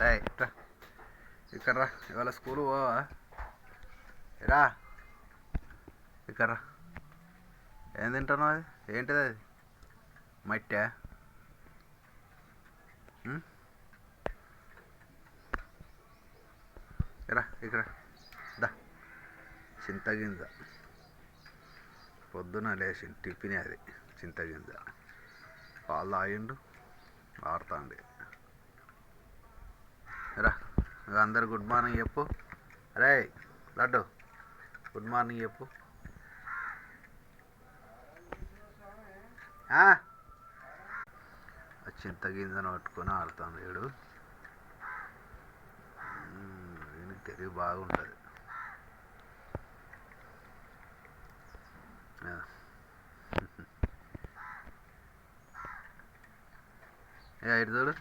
రేయ్ రా ఇక్కడ రా. ఇవాళ స్కూల్ పోవా? రా ఇక్కడ రా. ఏం తింటున్నావు? అది ఏంటిది? అది మట్టా? రా ఇక్కడ దా. చింతగింజ పొద్దున లేచి టిఫిన్ అది చింతగింజ. పాలు తాగిండు, ఆడుతాండి. రా అందరు గుడ్ మార్నింగ్ చెప్పు. రే లడ్డు గుడ్ మార్నింగ్ చెప్పు. చింతగింజను పట్టుకొని ఆడుతాను వీడు. వీనికి తెలివి బాగుంటుంది. ఇటు చూడు.